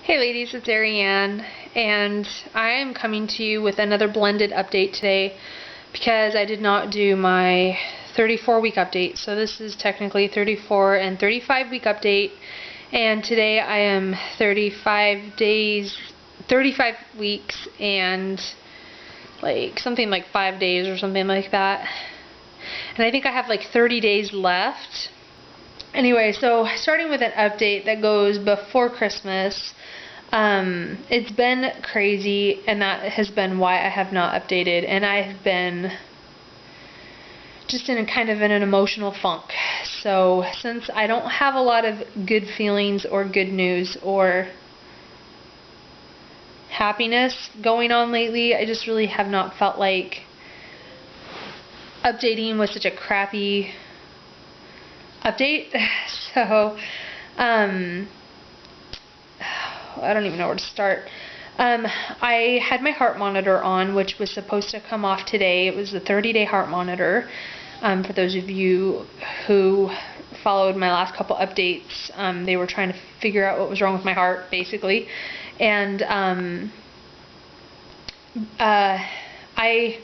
Hey ladies, it's Ariane, and I am coming to you with another blended update today because I did not do my 34-week update. So this is technically 34 and 35-week update, and today I am 35 weeks and something like 5 days or something like that. And I think I have like 30 days left. Anyway, so starting with an update that goes before Christmas. It's been crazy, and that has been why I have not updated, and I have been just in an emotional funk. So since I don't have a lot of good feelings or good news or happiness going on lately, I just really have not felt like updating with such a crappy update. So I don't even know where to start. I had my heart monitor on, which was supposed to come off today. It was a 30-day heart monitor. For those of you who followed my last couple updates, they were trying to figure out what was wrong with my heart, basically. And I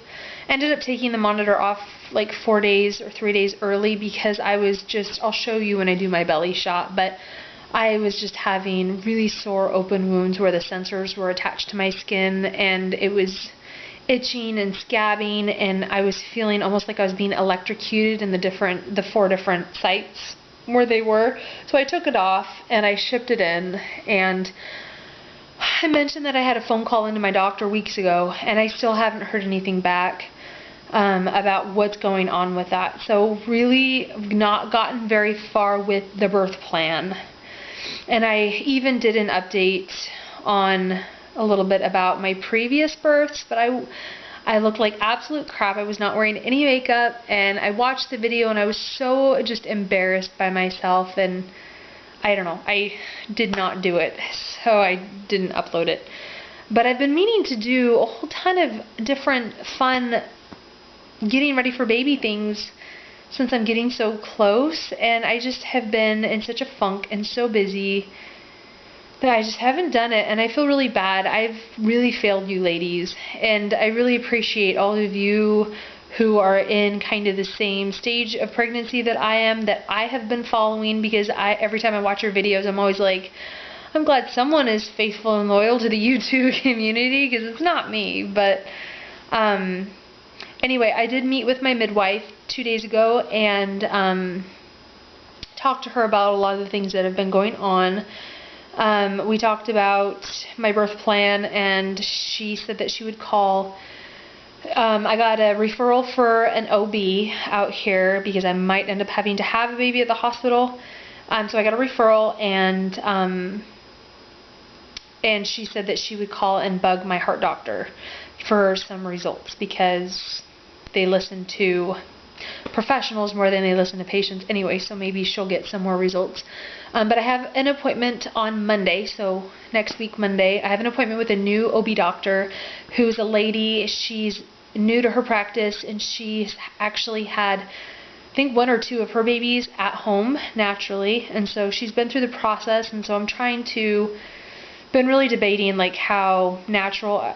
ended up taking the monitor off like 4 days or 3 days early because I was I'll show you when I do my belly shot, but I was just having really sore open wounds where the sensors were attached to my skin, and it was itching and scabbing, and I was feeling almost like I was being electrocuted in the 4 different sites where they were. So I took it off and I shipped it in, and I mentioned that I had a phone call into my doctor weeks ago, and I still haven't heard anything back about what's going on with that. So really not gotten very far with the birth plan. And I even did an update on a little bit about my previous births, but I looked like absolute crap. I was not wearing any makeup, and I watched the video and I was so just embarrassed by myself, and I don't know, I did not do it, so I didn't upload it. But I've been meaning to do a whole ton of different fun getting ready for baby things since I'm getting so close, and I just have been in such a funk and so busy that I just haven't done it, and I feel really bad. I've really failed you ladies, and I really appreciate all of you who are in kind of the same stage of pregnancy that I am, that I have been following, because every time I watch your videos, I'm always like, I'm glad someone is faithful and loyal to the YouTube community, because it's not me. But anyway, I did meet with my midwife 2 days ago and talked to her about a lot of the things that have been going on. We talked about my birth plan, and she said that she would call. I got a referral for an OB out here because I might end up having to have a baby at the hospital. So I got a referral, and she said that she would call and bug my heart doctor for some results because they listen to professionals more than they listen to patients anyway, so maybe she'll get some more results. But I have an appointment on Monday, so next week Monday, I have an appointment with a new OB doctor who's a lady. She's new to her practice, and she's actually had, I think, 1 or 2 of her babies at home naturally, and so she's been through the process, and so I'm been really debating like how natural,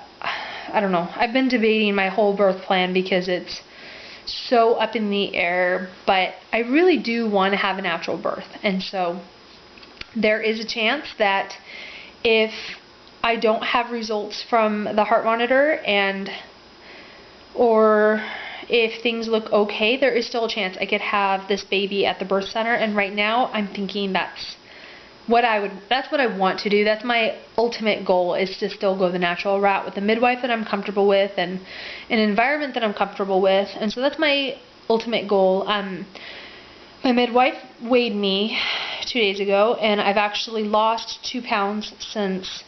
I don't know, I've been debating my whole birth plan because it's so up in the air, but I really do want to have a natural birth. And so there is a chance that if I don't have results from the heart monitor, or if things look okay, there is still a chance I could have this baby at the birth center. And right now I'm thinking that's what I want to do. That's my ultimate goal, is to still go the natural route with a midwife that I'm comfortable with and an environment that I'm comfortable with. And so that's my ultimate goal. My midwife weighed me 2 days ago, and I've actually lost 2 pounds since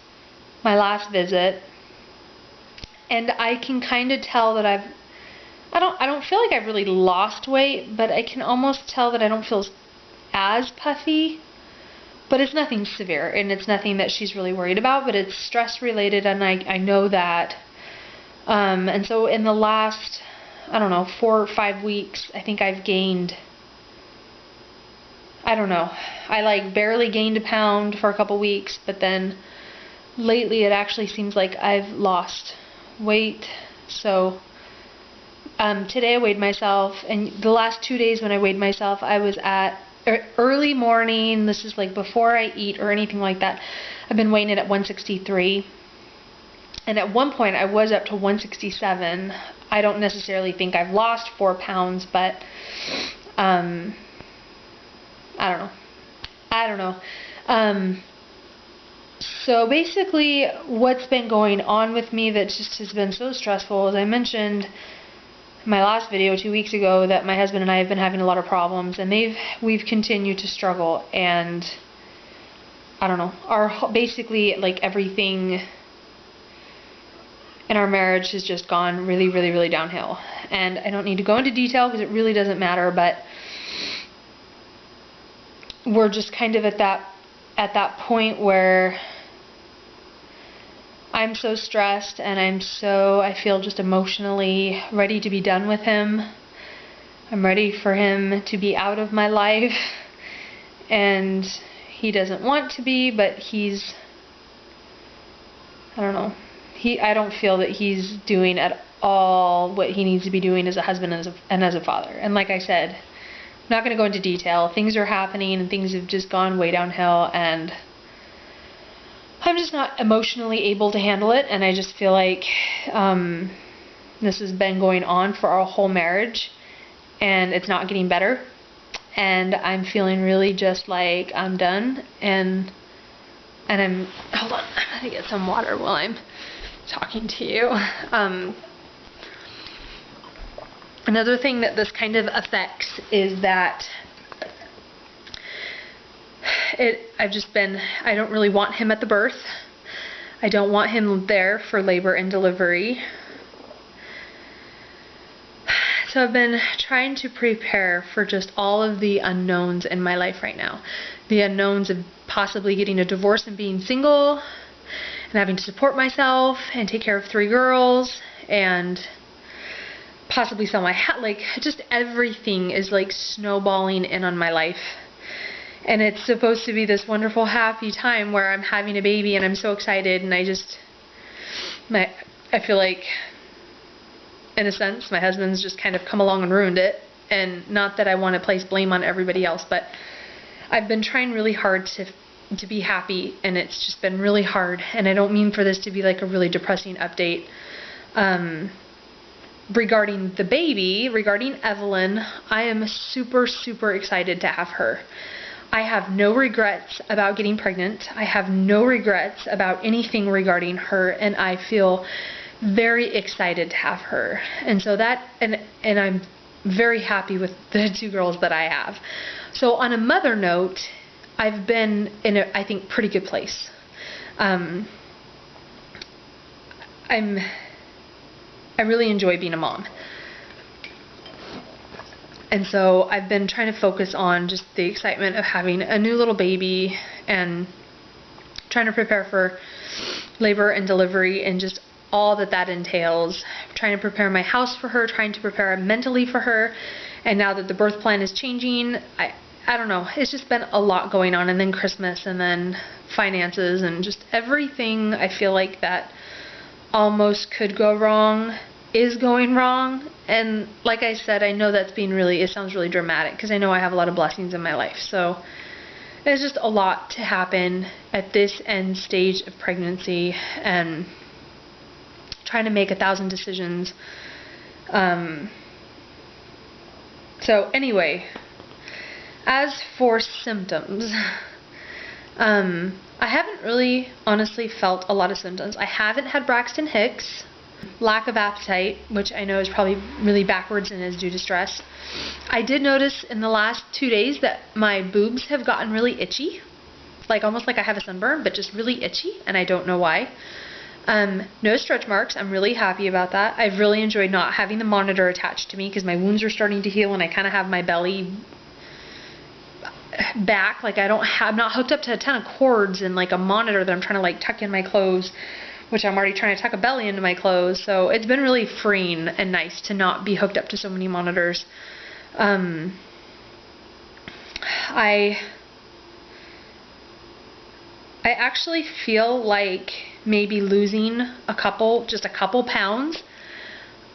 my last visit. And I can kind of tell that I don't feel like I've really lost weight, but I can almost tell that I don't feel as puffy. But it's nothing severe, and it's nothing that she's really worried about, but it's stress related, and I know that. And so in the last, I don't know, 4 or 5 weeks, I think I've gained, I don't know, I like barely gained a pound for a couple weeks, but then lately it actually seems like I've lost weight. So today I weighed myself, and the last 2 days when I weighed myself, I was at early morning. This is like before I eat or anything like that. I've been weighing it at 163. And at one point I was up to 167. I don't necessarily think I've lost 4 pounds, but I don't know. So basically what's been going on with me that just has been so stressful, as I mentioned in my last video 2 weeks ago, that my husband and I have been having a lot of problems, and we've continued to struggle, and I don't know, basically like everything in our marriage has just gone really, really, really downhill. And I don't need to go into detail because it really doesn't matter, but we're just kind of at that point where I'm so stressed, and I feel just emotionally ready to be done with him. I'm ready for him to be out of my life, and he doesn't want to be, but I don't know. I don't feel that he's doing at all what he needs to be doing as a husband and as a father. And like I said, I'm not going to go into detail. Things are happening, and things have just gone way downhill, and I'm just not emotionally able to handle it. And I just feel like this has been going on for our whole marriage, and it's not getting better. And I'm feeling really just like I'm done. And hold on, I'm going to get some water while I'm talking to you. Another thing that this kind of affects is that I don't really want him at the birth. I don't want him there for labor and delivery. So I've been trying to prepare for just all of the unknowns in my life right now. The unknowns of possibly getting a divorce and being single, and having to support myself and take care of 3 girls, and possibly sell my house. Like, just everything is like snowballing in on my life. And it's supposed to be this wonderful, happy time where I'm having a baby and I'm so excited, and I feel like, in a sense, my husband's just kind of come along and ruined it. And not that I want to place blame on everybody else, but I've been trying really hard to be happy, and it's just been really hard. And I don't mean for this to be like a really depressing update. Regarding the baby, regarding Evelyn, I am super, super excited to have her. I have no regrets about getting pregnant. I have no regrets about anything regarding her, and I feel very excited to have her. And so and I'm very happy with the 2 girls that I have. So on a mother note, I've been in a, I think, pretty good place. I really enjoy being a mom. And so I've been trying to focus on just the excitement of having a new little baby, and trying to prepare for labor and delivery and just all that entails. Trying to prepare my house for her, trying to prepare mentally for her. And now that the birth plan is changing, I don't know, it's just been a lot going on. And then Christmas, and then finances, and just everything I feel like that almost could go wrong is going wrong. And like I said, I know that's it sounds really dramatic, because I know I have a lot of blessings in my life. So there's just a lot to happen at this end stage of pregnancy, and trying to make 1,000 decisions. So anyway, as for symptoms, I haven't really honestly felt a lot of symptoms. I haven't had Braxton Hicks. Lack of appetite, which I know is probably really backwards and is due to stress. I did notice in the last 2 days that my boobs have gotten really itchy. Like almost like I have a sunburn, but just really itchy, and I don't know why. No stretch marks. I'm really happy about that. I've really enjoyed not having the monitor attached to me, because my wounds are starting to heal, and I kind of have my belly back. Like I'm not hooked up to a ton of cords and like a monitor that I'm trying to like tuck in my clothes, which I'm already trying to tuck a belly into my clothes. So it's been really freeing and nice to not be hooked up to so many monitors. I I actually feel like maybe losing just a couple pounds.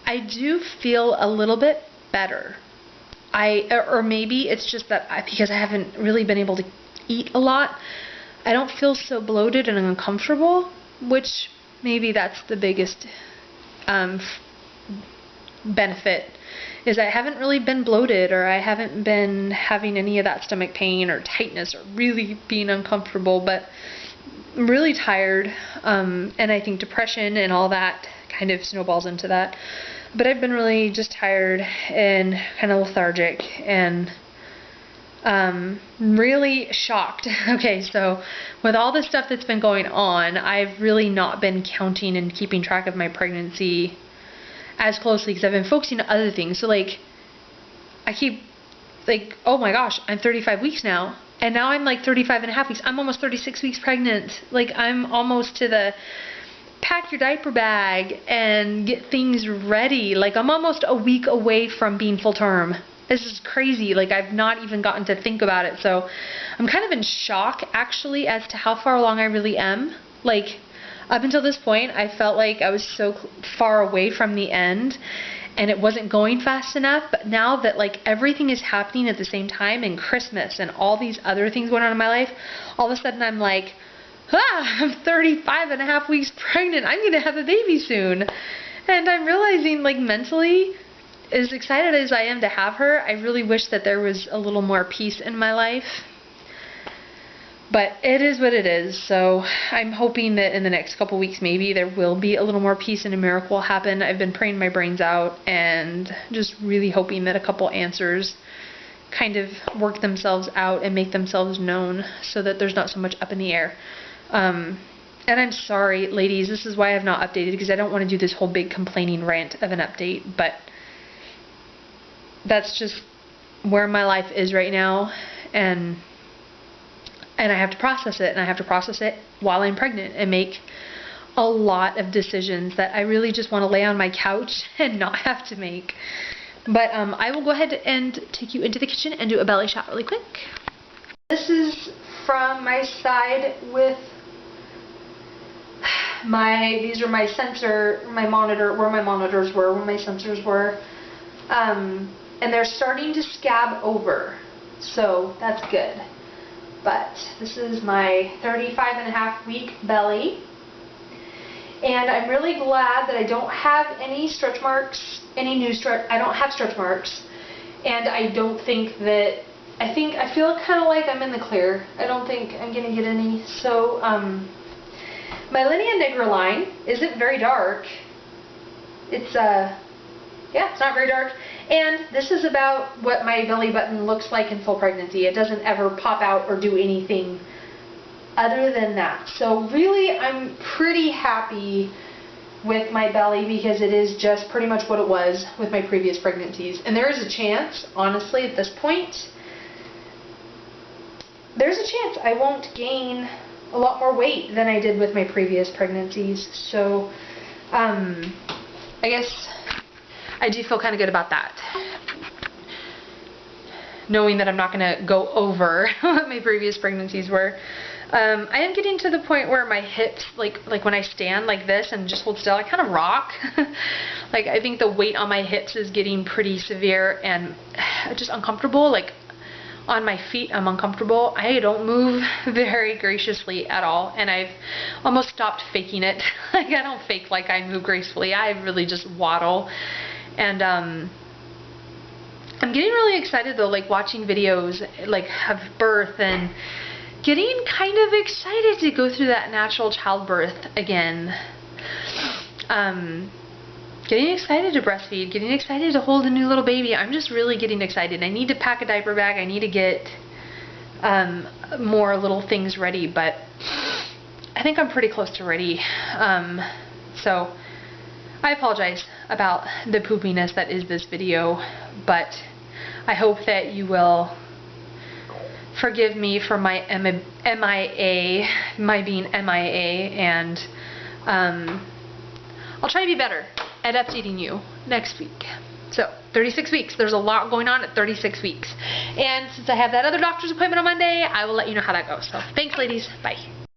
I do feel a little bit better. Or maybe it's just that because I haven't really been able to eat a lot, I don't feel so bloated and uncomfortable, which maybe that's the biggest benefit, is I haven't really been bloated, or I haven't been having any of that stomach pain or tightness or really being uncomfortable, but I'm really tired, and I think depression and all that kind of snowballs into that. But I've been really just tired and kind of lethargic and really shocked. Okay, so with all the stuff that's been going on, I've really not been counting and keeping track of my pregnancy as closely because I've been focusing on other things. So like, I keep like, oh my gosh, I'm 35 weeks now. And now I'm like 35 and a half weeks. I'm almost 36 weeks pregnant. Like, I'm almost to the pack your diaper bag and get things ready. Like, I'm almost a week away from being full term. This is crazy. Like, I've not even gotten to think about it. So I'm kind of in shock actually as to how far along I really am. Like, up until this point, I felt like I was so far away from the end and it wasn't going fast enough. But now that like everything is happening at the same time, and Christmas and all these other things going on in my life, all of a sudden I'm like, I'm 35 and a half weeks pregnant. I'm going to have a baby soon. And I'm realizing, like, mentally, as excited as I am to have her, I really wish that there was a little more peace in my life. But it is what it is. So I'm hoping that in the next couple weeks maybe there will be a little more peace and a miracle will happen. I've been praying my brains out and just really hoping that a couple answers kind of work themselves out and make themselves known so that there's not so much up in the air. And I'm sorry, ladies, this is why I have not updated, because I don't want to do this whole big complaining rant of an update, but that's just where my life is right now, and I have to process it, and I have to process it while I'm pregnant and make a lot of decisions that I really just want to lay on my couch and not have to make. But I will go ahead and take you into the kitchen and do a belly shot really quick. This is from my side with these are my monitor, where my monitors were, where my sensors were. And they're starting to scab over, so that's good. But this is my 35 and a half week belly. And I'm really glad that I don't have any stretch marks, I don't have stretch marks. And I don't think that, I feel kind of like I'm in the clear. I don't think I'm going to get any. So, my Linea Nigra line isn't very dark. It's, yeah, it's not very dark. And this is about what my belly button looks like in full pregnancy. It doesn't ever pop out or do anything other than that. So really, I'm pretty happy with my belly because it is just pretty much what it was with my previous pregnancies. And there is a chance, honestly, at this point, there's a chance I won't gain a lot more weight than I did with my previous pregnancies. So, I guess I do feel kind of good about that. Knowing that I'm not going to go over what my previous pregnancies were. I am getting to the point where my hips, like when I stand like this and just hold still, I kind of rock. Like, I think the weight on my hips is getting pretty severe and just uncomfortable. Like, on my feet, I'm uncomfortable. I don't move very graciously at all, and I've almost stopped faking it. Like, I don't fake like I move gracefully. I really just waddle. And I'm getting really excited though, like watching videos like of birth and getting kind of excited to go through that natural childbirth again. Getting excited to breastfeed, getting excited to hold a new little baby. I'm just really getting excited. I need to pack a diaper bag. I need to get more little things ready, but I think I'm pretty close to ready. So I apologize about the poopiness that is this video, but I hope that you will forgive me for my MIA, my being MIA, and I'll try to be better at updating you next week. So, 36 weeks. There's a lot going on at 36 weeks. And since I have that other doctor's appointment on Monday, I will let you know how that goes. So, thanks, ladies. Bye.